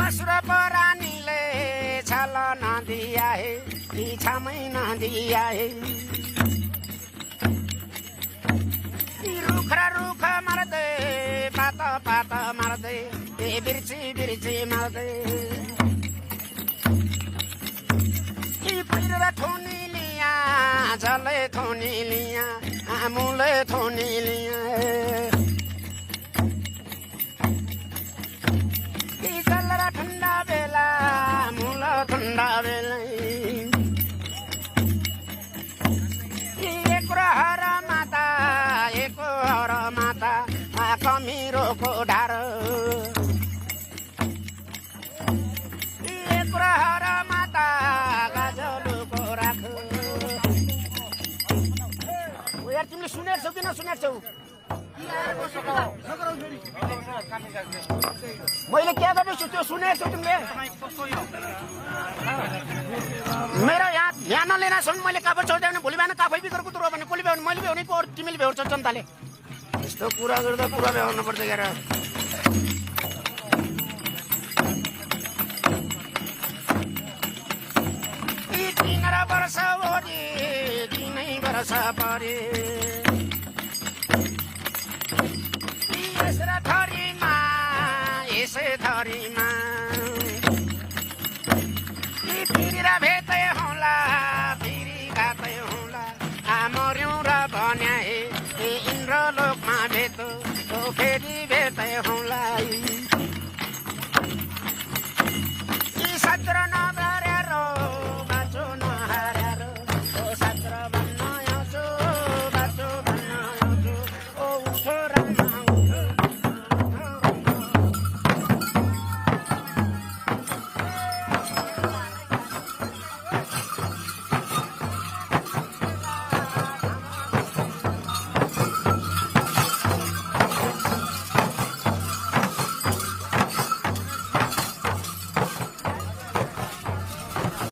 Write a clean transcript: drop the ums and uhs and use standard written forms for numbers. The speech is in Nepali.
असुर परानीले छल नदिया हे इच्छामै नदिया हे रुख र रुख मार्दै पात पात मार्दै बिर्ची बिर्ची मार्दै पहिरो थोनी लिया झलै थोनी लिया मुलै थोनी लिया जल र ठन्डा बेला मुल ठन्डा बेला एक हर माता एक हर माता कमिरोको ढार एक हर माता गजलुको राख यार तिमीले सुनेको छौ कि नसुनेको छौ मैले क्या गर्दैछु त्यो सुनेको छौ तिमीले मेरो यहाँ नलिन सुन मैले काफै छोड्दै भने भोलि बिहान काफै बिगर कुतुरो भने कसले भ्याउने मैले भ्याउने पो तिमीले भ्याउँछ जनताले यस्तो कुरा गर्दा पुरा भ्याउनु पर्छ यार 3 वर्ष ओरी 3 वर्ष परे यसरा थरीमा यसै थरीमा फेरि र भेटै होला फेरि गातै होला मर्यौँ र भन्या हे इन्द्रलोकमा भेट फेरि भेटै होला